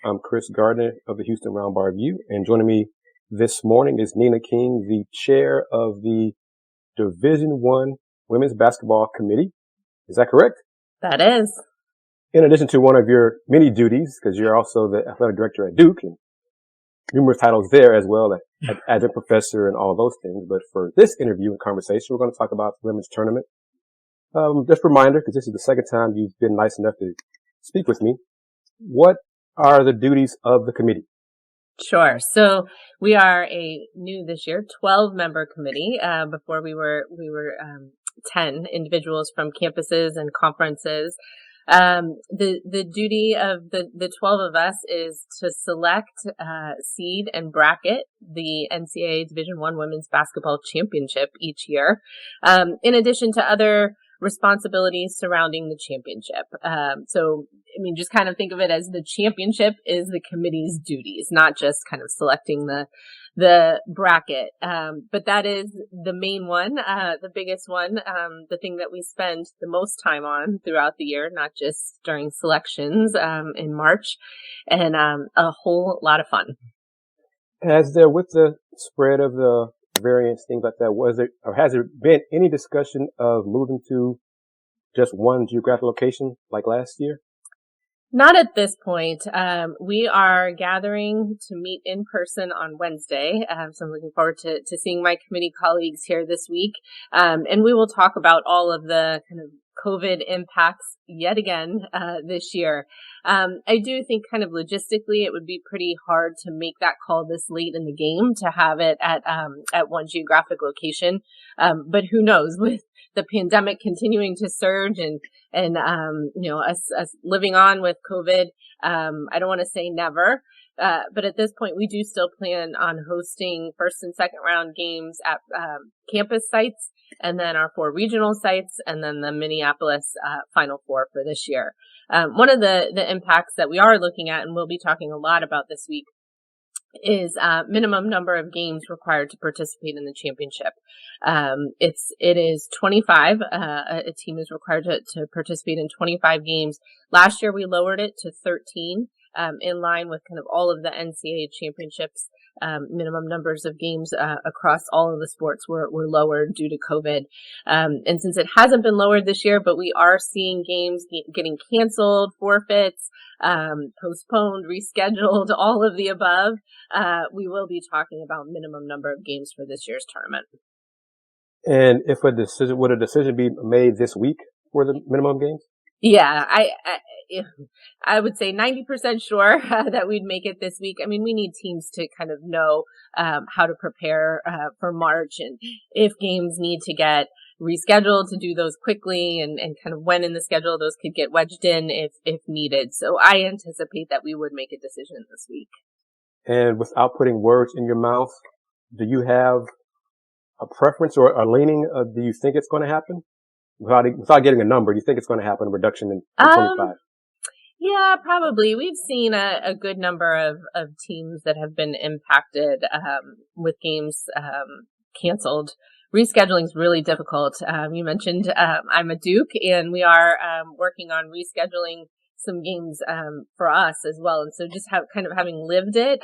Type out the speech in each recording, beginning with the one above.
I'm Kris Gardner of the Houston Round Bar Review, and joining me this morning is Nina King, the chair of the Division I Women's Basketball Committee. Is that correct? That is. In addition to one of your many duties, because you're also the athletic director at Duke and numerous titles there as well, adjunct professor and all those things. But for this interview and conversation, we're going to talk about the women's tournament. Just a reminder, because this is the second time you've been nice enough to speak with me. What are the duties of the committee? Sure. So we are a new this year 12-member committee. Before we were 10 individuals from campuses and conferences. The duty of the 12 of us is to select, seed and bracket the NCAA Division I Women's Basketball Championship each year. In addition to other responsibilities surrounding the championship. So, I mean, just kind of think of it as the championship is the committee's duties, not just kind of selecting the bracket. But that is the main one, the biggest one, the thing that we spend the most time on throughout the year, not just during selections, in March, and, a whole lot of fun. Has there, with the spread of the variants, things like that, has there been any discussion of moving to just one geographic location like last year? Not at this point. We are gathering to meet in person on Wednesday. So I'm looking forward to seeing my committee colleagues here this week. And we will talk about all of the kind of COVID impacts yet again, this year. I do think kind of logistically, it would be pretty hard to make that call this late in the game to have it at one geographic location. But who knows, with the pandemic continuing to surge and us living on with COVID, I don't want to say never. But at this point, we do still plan on hosting first and second round games at campus sites, and then our 4 regional sites, and then the Minneapolis Final Four for this year. One of the impacts that we are looking at, and we'll be talking a lot about this week, is minimum number of games required to participate in the championship. It is 25. A team is required to participate in 25 games. Last year we lowered it to 13. In line with kind of all of the NCAA championships, minimum numbers of games across all of the sports were lowered due to COVID. And since it hasn't been lowered this year, but we are seeing games getting canceled, forfeits, postponed, rescheduled, all of the above, we will be talking about minimum number of games for this year's tournament. And would a decision be made this week for the minimum games? Yeah, I would say 90% sure that we'd make it this week. I mean, we need teams to kind of know how to prepare for March, and if games need to get rescheduled, to do those quickly, and kind of when in the schedule those could get wedged in if needed. So I anticipate that we would make a decision this week. And without putting words in your mouth, do you have a preference or a leaning? Do you think it's going to happen? Without getting a number, do you think it's going to happen, a reduction in 25? Yeah, probably. We've seen a good number of teams that have been impacted with games canceled. Rescheduling is really difficult. You mentioned I'm a Duke, and we are working on rescheduling some games for us as well. And so just having lived it,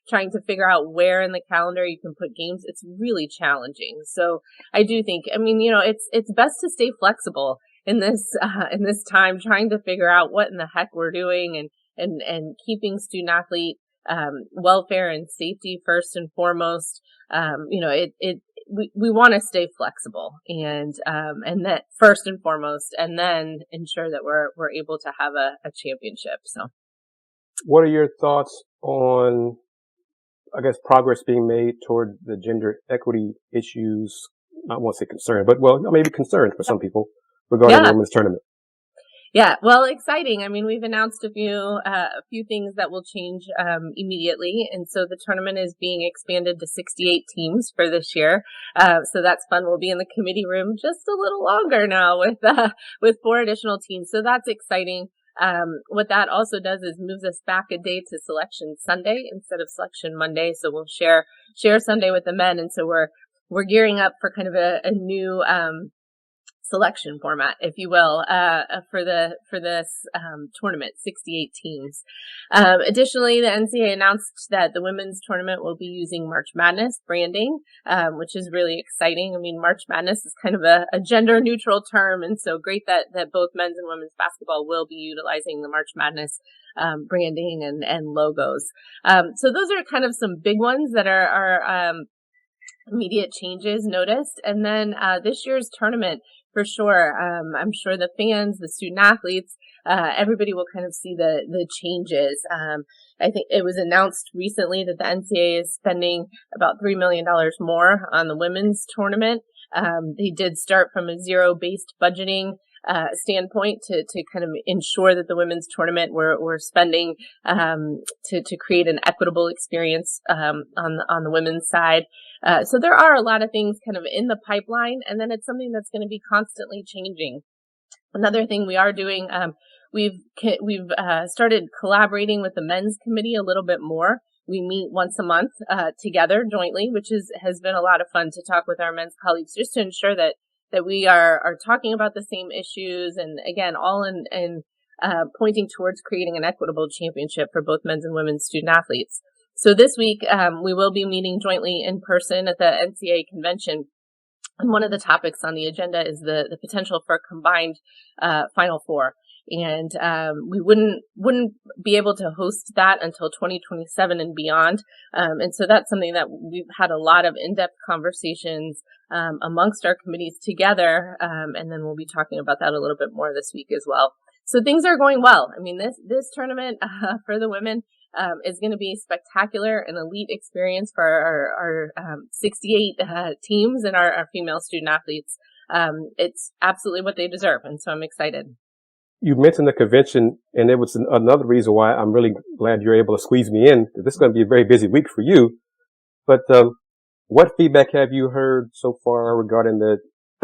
trying to figure out where in the calendar you can put games, it's really challenging. So I do think, I mean, it's best to stay flexible in this time, trying to figure out what in the heck we're doing, and keeping student athlete welfare and safety first and foremost. We want to stay flexible and that first and foremost, and then ensure that we're able to have a championship. So, what are your thoughts on, I guess, progress being made toward the gender equity issues? I won't say concern, but maybe concern for some people regarding the women's tournament. Yeah, well, exciting. I mean, we've announced a few things that will change immediately, and so the tournament is being expanded to 68 teams for this year. So that's fun. We'll be in the committee room just a little longer now with 4 additional teams. So that's exciting. What that also does is moves us back a day to Selection Sunday instead of Selection Monday. So we'll share Sunday with the men, and so we're gearing up for kind of a new selection format, if you will, for this tournament, 68 teams. Additionally, the NCAA announced that the women's tournament will be using March Madness branding, which is really exciting. I mean, March Madness is kind of a gender neutral term, and so great that both men's and women's basketball will be utilizing the March Madness branding and logos. So those are kind of some big ones that are immediate changes noticed. And then this year's tournament, for sure, I'm sure the fans, the student athletes, everybody will kind of see the changes. I think it was announced recently that the NCAA is spending about $3 million more on the women's tournament. They did start from a zero-based budgeting standpoint to kind of ensure that the women's tournament were spending to create an equitable experience on the women's side. So there are a lot of things kind of in the pipeline, and then it's something that's going to be constantly changing. Another thing we are doing, we've started collaborating with the men's committee a little bit more. We meet once a month together jointly, which has been a lot of fun to talk with our men's colleagues, just to ensure that we are talking about the same issues, and again, all in pointing towards creating an equitable championship for both men's and women's student athletes. So this week, we will be meeting jointly in person at the NCAA convention. And one of the topics on the agenda is the potential for a combined Final Four. And we wouldn't be able to host that until 2027 and beyond. And so that's something that we've had a lot of in-depth conversations amongst our committees together. And then we'll be talking about that a little bit more this week as well. So things are going well. I mean, this tournament for the women is going to be spectacular, an elite experience for our 68 teams and our female student athletes. It's absolutely what they deserve, and so I'm excited. You mentioned the convention, and it was another reason why I'm really glad you're able to squeeze me in. This is going to be a very busy week for you. But what feedback have you heard so far regarding the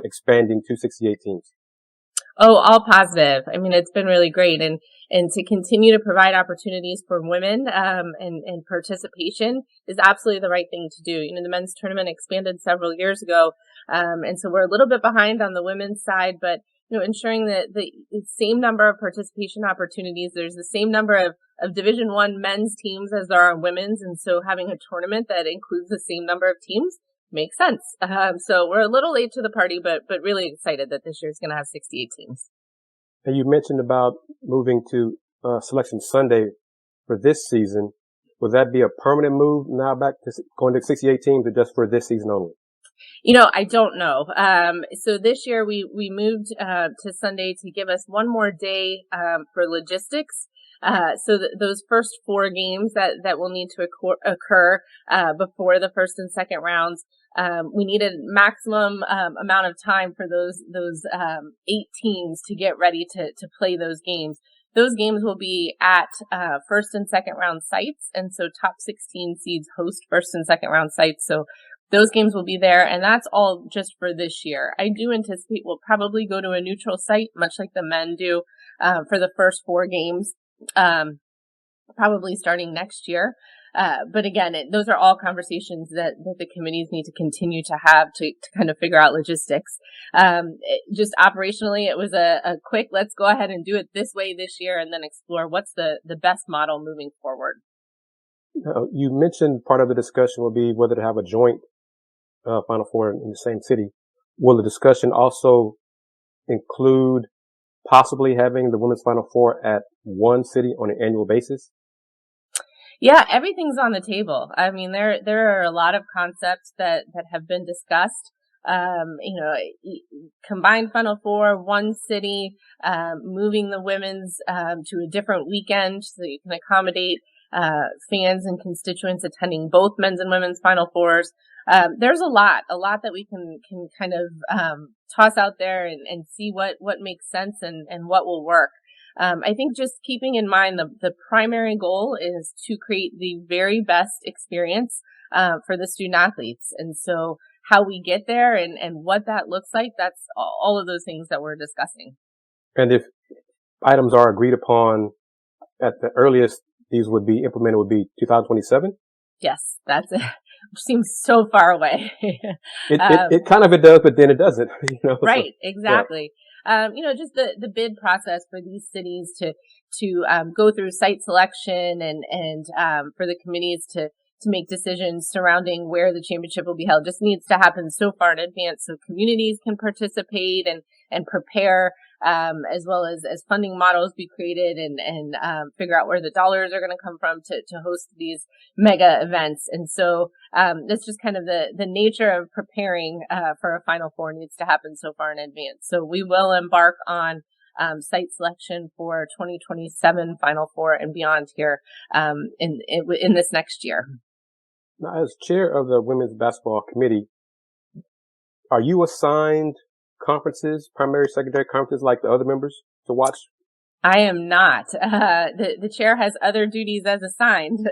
expanding to 68 teams? Oh, all positive. I mean, it's been really great. And to continue to provide opportunities for women, and participation is absolutely the right thing to do. You know, the men's tournament expanded several years ago. And so we're a little bit behind on the women's side, but, you know, ensuring that the same number of participation opportunities, there's the same number of Division I men's teams as there are women's. And so having a tournament that includes the same number of teams makes sense. So we're a little late to the party, but really excited that this year's going to have 68 teams. And you mentioned about moving to Selection Sunday for this season. Would that be a permanent move now back to going to 68 teams, or just for this season only? You know, I don't know. So this year we moved to Sunday to give us one more day for logistics. So those first 4 games that will need to occur before the first and second rounds, we needed maximum amount of time for those 8 teams to get ready to play those games. Those games will be at first and second round sites, and so top 16 seeds host first and second round sites. So those games will be there, and that's all just for this year. I do anticipate we'll probably go to a neutral site, much like the men do, for the first 4 games, probably starting next year. But again, those are all conversations that the committees need to continue to have to kind of figure out logistics. Just operationally, it was a quick, let's go ahead and do it this way this year, and then explore what's the best model moving forward. Now, you mentioned part of the discussion will be whether to have a joint Final Four in the same city. Will the discussion also include possibly having the women's Final Four at one city on an annual basis? Yeah, everything's on the table. I mean, there are a lot of concepts that have been discussed. You know, combined Final Four, one city, moving the women's to a different weekend so you can accommodate fans and constituents attending both men's and women's Final Fours. There's a lot that we can kind of toss out there and see what makes sense and what will work. I think just keeping in mind the primary goal is to create the very best experience for the student athletes. And so how we get there and what that looks like, that's all of those things that we're discussing. And if items are agreed upon at the earliest, these would be implemented would be 2027? Yes, that's it. which seems so far away. It kind of it does, but then it doesn't. Right, so, exactly. Yeah. Just the bid process for these cities to go through site selection and for the committees to make decisions surrounding where the championship will be held just needs to happen so far in advance so communities can participate and prepare, as well as funding models be created and figure out where the dollars are going to come from to host these mega events. And so, that's just kind of the nature of preparing, for a Final Four needs to happen so far in advance. So we will embark on site selection for 2027 Final Four and beyond here, in this next year. Now, as chair of the women's basketball committee, are you assigned conferences, primary, secondary conferences like the other members to watch? I am not. The chair has other duties as assigned,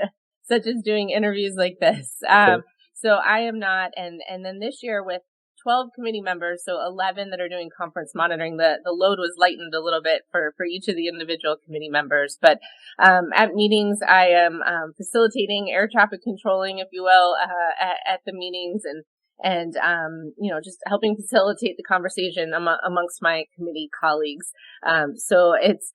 such as doing interviews like this. Okay. So I am not. And then this year with 12 committee members, so 11 that are doing conference monitoring, the load was lightened a little bit for each of the individual committee members. But at meetings, I am facilitating air traffic controlling, if you will, at the meetings and just helping facilitate the conversation amongst my committee colleagues. So it's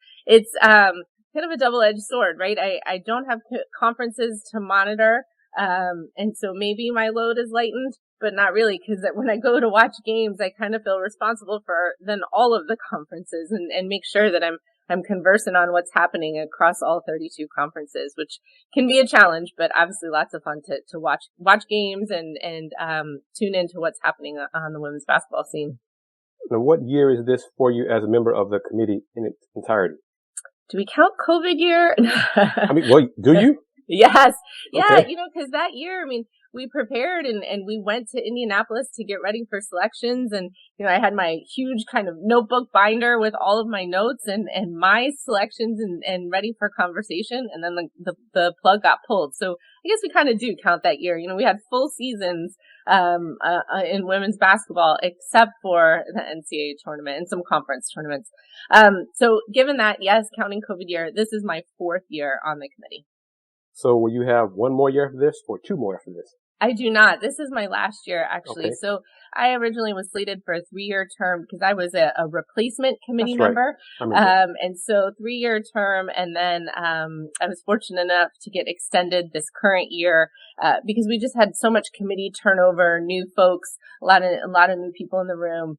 kind of a double-edged sword, right? I don't have conferences to monitor. And so maybe my load is lightened, but not really, because when I go to watch games, I kind of feel responsible for then all of the conferences and make sure that I'm conversant on what's happening across all 32 conferences, which can be a challenge, but obviously lots of fun to watch games and tune into what's happening on the women's basketball scene. Now, what year is this for you as a member of the committee in its entirety? Do we count COVID year? I mean, well, do you? Yes. Yeah. Okay. Because that year, we prepared and we went to Indianapolis to get ready for selections. And, I had my huge kind of notebook binder with all of my notes and my selections and ready for conversation. And then the plug got pulled. So I guess we kind of do count that year. We had full seasons, in women's basketball, except for the NCAA tournament and some conference tournaments. So given that, yes, counting COVID year, this is my 4th year on the committee. So will you have one more year after this or 2 more after this? I do not. This is my last year, actually. Okay. So I originally was slated for a 3-year term because I was a replacement committee That's right. member. And so 3-year term. And then I was fortunate enough to get extended this current year because we just had so much committee turnover, new folks, a lot of new people in the room,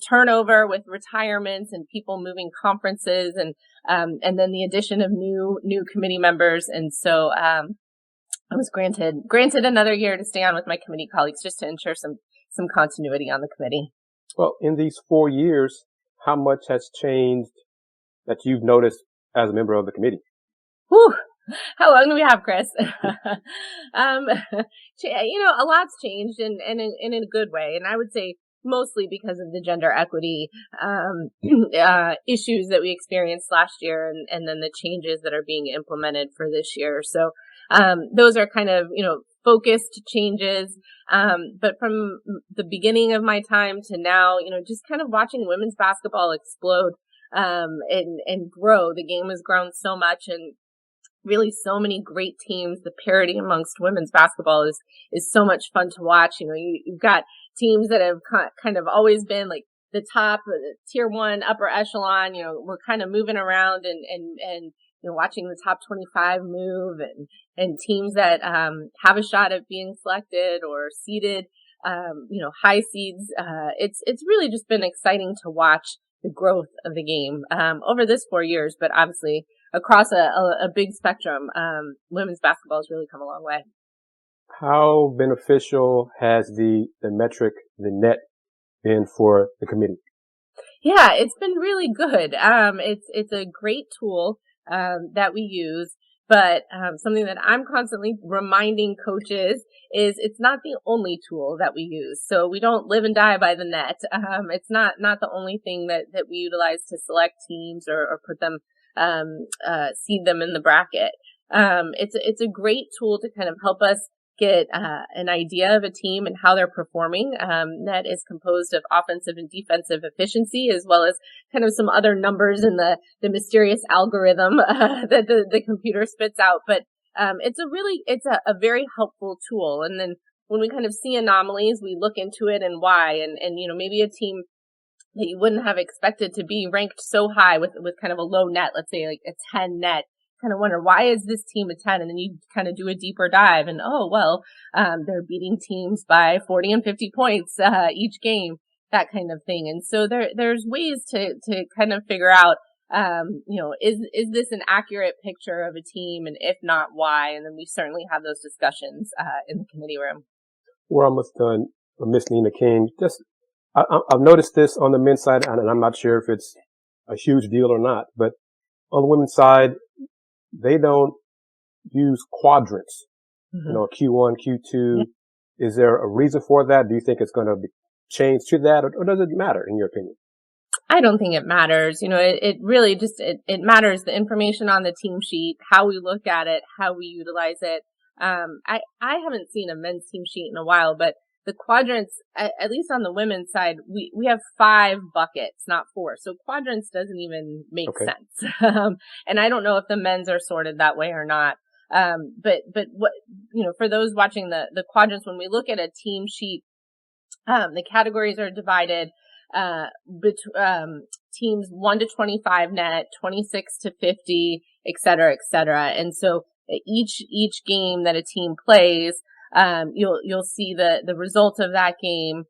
turnover with retirements and people moving conferences and then the addition of new committee members. And so I was granted another year to stay on with my committee colleagues just to ensure some continuity on the committee. Well, in these 4 years, how much has changed that you've noticed as a member of the committee? Whew. How long do we have, Kris? A lot's changed and in a good way. And I would say mostly because of the gender equity issues that we experienced last year and then the changes that are being implemented for this year. So those are kind of, focused changes. But from the beginning of my time to now, just kind of watching women's basketball explode and grow. The game has grown so much and really so many great teams. The parity amongst women's basketball is so much fun to watch. You've got teams that have kind of always been like the top, the tier 1, upper echelon. We're kind of moving around and watching the top 25 move and teams that have a shot at being selected or seeded, high seeds. It's really just been exciting to watch the growth of the game over this 4 years, but obviously across a big spectrum, women's basketball has really come a long way. How beneficial has the metric, the net, been for the committee? Yeah, it's been really good. It's a great tool that we use, but something that I'm constantly reminding coaches is it's not the only tool that we use. So we don't live and die by the net. It's not the only thing that we utilize to select teams or put them seed them in the bracket. It's a great tool to kind of help us get an idea of a team and how they're performing. That is composed of offensive and defensive efficiency, as well as kind of some other numbers in the mysterious algorithm that the computer spits out. But it's a very helpful tool. And then when we kind of see anomalies, we look into it and why, and, you know, maybe a team that you wouldn't have expected to be ranked so high with kind of a low net, let's say like a 10 net, kind of wonder, why is this team a 10? And then you kind of do a deeper dive and, they're beating teams by 40 and 50 points, each game, that kind of thing. And so there's ways to kind of figure out, is this an accurate picture of a team? And if not, why? And then we certainly have those discussions, in the committee room. We're almost done. Miss Nina King, I've noticed this on the men's side, and I'm not sure if it's a huge deal or not, but on the women's side, they don't use quadrants, you know, Q1, Q2. Is there a reason for that? Do you think it's going to change to that, or does it matter in your opinion? I don't think it matters. You know, it really just, it matters the information on the team sheet, how we look at it, how we utilize it. I haven't seen a men's team sheet in a while, but the quadrants, at least on the women's side, we have 5 buckets, not 4. So quadrants doesn't even make sense. And I don't know if the men's are sorted that way or not. But what, you know, for those watching the quadrants, when we look at a team sheet, the categories are divided, teams 1 to 25 net, 26 to 50, et cetera, et cetera. And so each game that a team plays, you'll see the result of that game,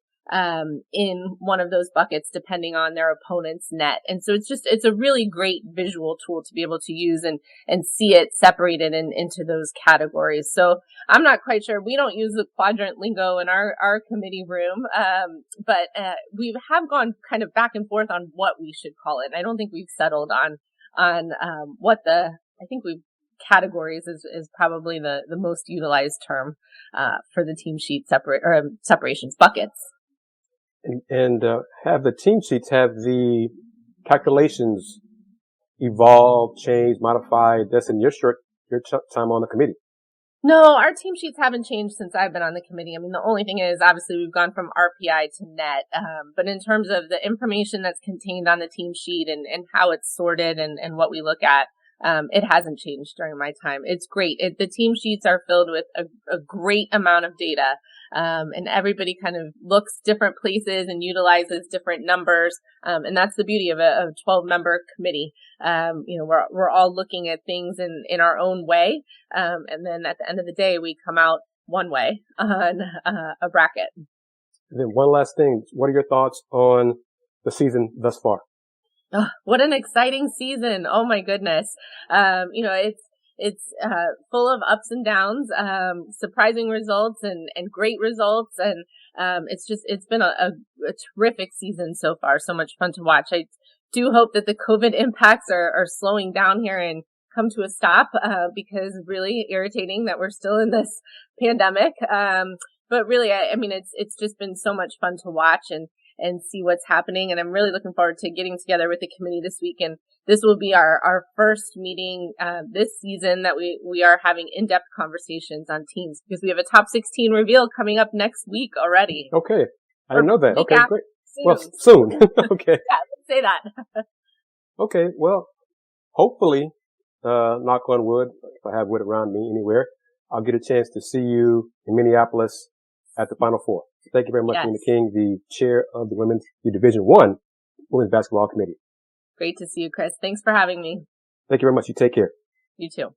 in one of those buckets, depending on their opponent's net. And so it's a really great visual tool to be able to use and see it separated into those categories. So I'm not quite sure. We don't use the quadrant lingo in our committee room. But we have gone kind of back and forth on what we should call it. I don't think we've settled on what I think we've categories is probably the most utilized term, for the team sheet separations buckets. And have the team sheets, have the calculations evolved, changed, modified? That's in your time on the committee. No, our team sheets haven't changed since I've been on the committee. I mean, the only thing is, obviously, we've gone from RPI to net. But in terms of the information that's contained on the team sheet and how it's sorted and what we look at, it hasn't changed during my time. It's great. The team sheets are filled with a great amount of data. And everybody kind of looks different places and utilizes different numbers. And that's the beauty of a 12-member committee. We're all looking at things in our own way. And then at the end of the day, we come out one way on a bracket. And then one last thing. What are your thoughts on the season thus far? Oh, what an exciting season. Oh my goodness. It's full of ups and downs, surprising results and great results. And, it's been a terrific season so far. So much fun to watch. I do hope that the COVID impacts are slowing down here and come to a stop, because really irritating that we're still in this pandemic. But really, I mean, it's just been so much fun to watch and see what's happening. And I'm really looking forward to getting together with the committee this week. And this will be our first meeting, this season that we are having in-depth conversations on teams, because we have a top 16 reveal coming up next week already. Okay. I didn't know that. Okay, great. Soon. Well, soon. Okay. Yeah, let's say that. Okay. Well, hopefully, knock on wood, if I have wood around me anywhere, I'll get a chance to see you in Minneapolis at the Final Four. Thank you very much, Nina King, the chair of the Division I Women's Basketball Committee. Great to see you, Kris. Thanks for having me. Thank you very much. You take care. You too.